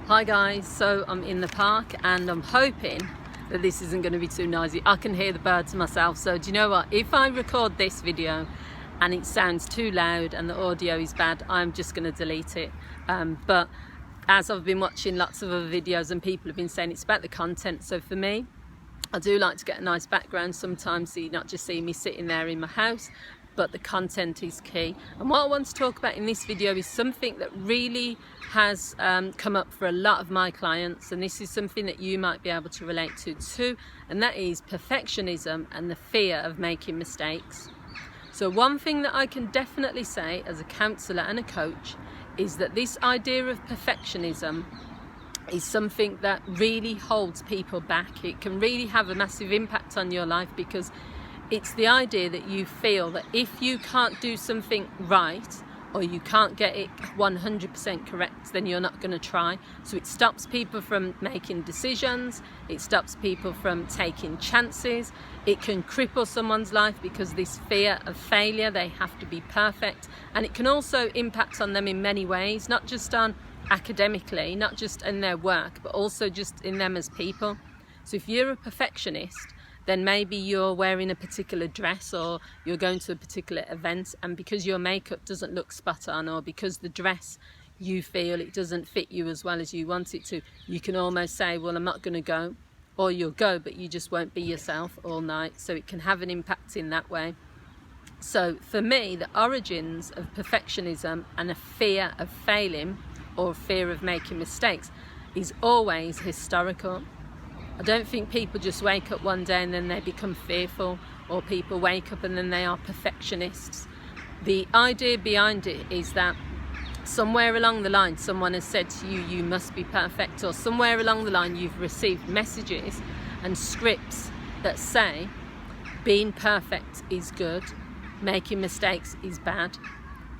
Hi guys, so I'm in the park and I'm hoping that this isn't going to be too noisy. I can hear the birds myself, so do you know what? If I record this video and it sounds too loud and the audio is bad, I'm just going to delete it. But as I've been watching lots of other videos and people have been saying it's about the content, so for me, I do like to get a nice background sometimes, so you not just see me sitting there in my house, but the content is key. And what I want to talk about in this video is something that really has come up for a lot of my clients, and this is something that you might be able to relate to too, and that is perfectionism and the fear of making mistakes. So one thing that I can definitely say as a counsellor and a coach is that this idea of perfectionism is something that really holds people back. It can really have a massive impact on your life, because it's the idea that you feel that if you can't do something right or you can't get it 100% correct, then you're not going to try. So it stops people from making decisions, it stops people from taking chances, it can cripple someone's life because this fear of failure, they have to be perfect, and it can also impact on them in many ways, not just on academically, not just in their work, but also just in them as people. So if you're a perfectionist, then maybe you're wearing a particular dress or you're going to a particular event, and because your makeup doesn't look spot on, or because the dress you feel it doesn't fit you as well as you want it to, you can almost say, well, I'm not going to go. Or you'll go, but you just won't be yourself all night. So it can have an impact in that way. So for me, the origins of perfectionism and a fear of failing or fear of making mistakes is always historical. I don't think people just wake up one day and then they become fearful, or people wake up and then they are perfectionists. The idea behind it is that somewhere along the line someone has said to you, you must be perfect, or somewhere along the line you've received messages and scripts that say being perfect is good, making mistakes is bad.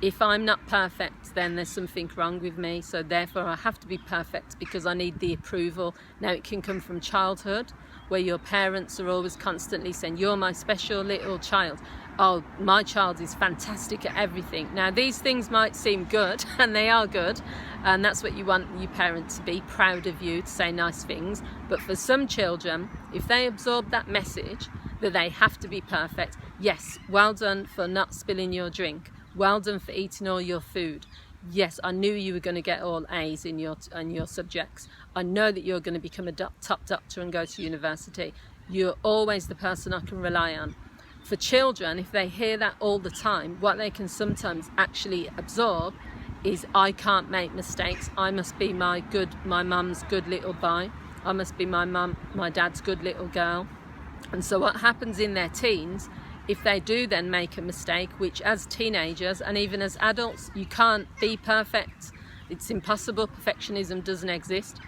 If I'm not perfect, then there's something wrong with me, so therefore I have to be perfect because I need the approval. Now it can come from childhood, where your parents are always constantly saying, you're my special little child. Oh, my child is fantastic at everything. Now these things might seem good, and they are good, and that's what you want your parents to be, proud of you, to say nice things. But for some children, if they absorb that message that they have to be perfect, yes, well done for not spilling your drink. Well done for eating all your food. Yes, I knew you were going to get all A's in your subjects. I know that you're going to become a top doctor and go to university. You're always the person I can rely on. For children, if they hear that all the time, what they can sometimes actually absorb is, I can't make mistakes. I must be my mum's good little boy. I must be my dad's good little girl. And so what happens in their teens, if they do then make a mistake, which as teenagers and even as adults, you can't be perfect. It's impossible. Perfectionism doesn't exist.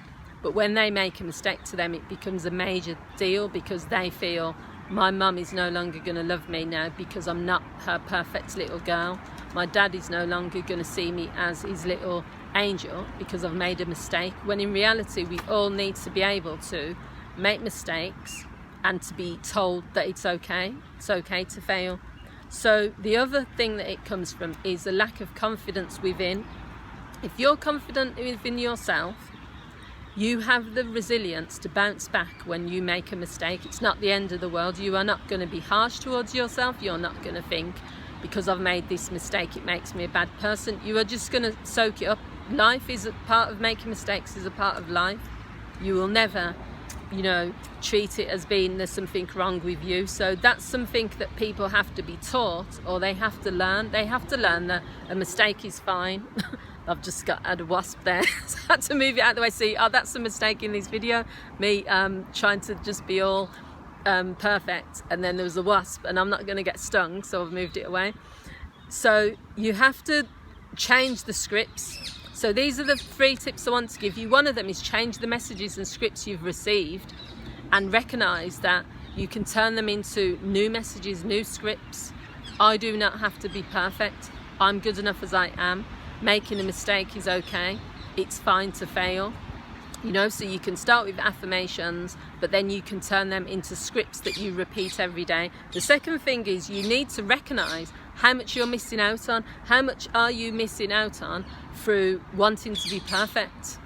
But when they make a mistake, to them it becomes a major deal, because they feel, my mum is no longer going to love me now because I'm not her perfect little girl. My dad is no longer going to see me as his little angel because I've made a mistake. When in reality, we all need to be able to make mistakes and to be told that it's okay to fail. So the other thing that it comes from is a lack of confidence within. If you're confident within yourself, you have the resilience to bounce back when you make a mistake. It's not the end of the world. You are not going to be harsh towards yourself. You're not going to think, because I've made this mistake, it makes me a bad person. You are just going to soak it up. Life is a part of making mistakes, is a part of life. You will never treat it as being there's something wrong with you. So that's something that people have to be taught, or they have to learn. They have to learn that a mistake is fine. I've just had a wasp there, so I had to move it out of the way. See, that's a mistake in this video, me trying to just be all perfect, and then there was a wasp and I'm not going to get stung, so I've moved it away. So you have to change the scripts. So these are the 3 tips I want to give you. One of them is change the messages and scripts you've received, and recognise that you can turn them into new messages, new scripts. I do not have to be perfect. I'm good enough as I am. Making a mistake is okay. It's fine to fail. So you can start with affirmations, but then you can turn them into scripts that you repeat every day. The second thing is, you need to recognise how much you're missing out on. How much are you missing out on through wanting to be perfect?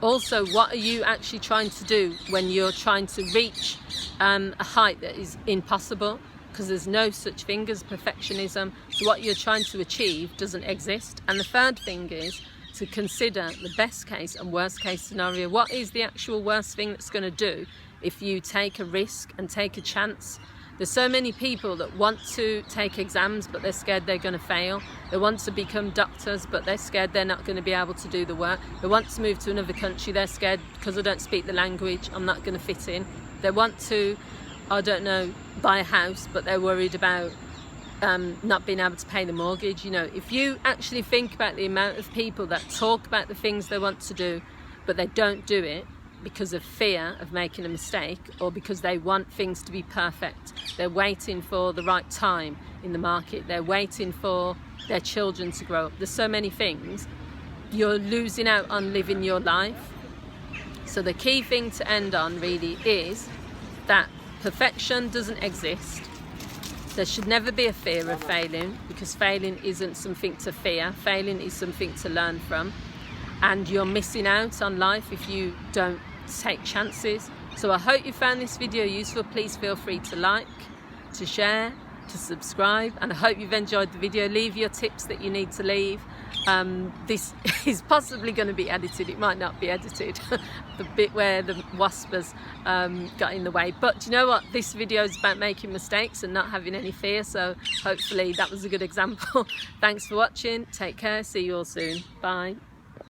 Also, what are you actually trying to do when you're trying to reach a height that is impossible? Because there's no such thing as perfectionism. So what you're trying to achieve doesn't exist. And the third thing is to consider the best case and worst case scenario. What is the actual worst thing that's going to do if you take a risk and take a chance? There's so many people that want to take exams, but they're scared they're going to fail. They want to become doctors, but they're scared they're not going to be able to do the work. They want to move to another country. They're scared because I don't speak the language, I'm not going to fit in. They want to, I don't know, buy a house, but they're worried about not being able to pay the mortgage. You know, if you actually think about the amount of people that talk about the things they want to do, but they don't do it because of fear of making a mistake, or because they want things to be perfect. They're waiting for the right time in the market. They're waiting for their children to grow up. There's so many things. You're losing out on living your life. So the key thing to end on really is that perfection doesn't exist. There should never be a fear of failing, because failing isn't something to fear. Failing is something to learn from. And you're missing out on life if you don't take chances. So I hope you found this video useful. Please feel free to like, to share, to subscribe, and I hope you've enjoyed the video. Leave your tips that you need to leave. This is possibly going to be edited, it might not be edited, the bit where the whispers got in the way, but you know what, this video is about making mistakes and not having any fear, so hopefully that was a good example. Thanks for watching, take care, see you all soon, bye.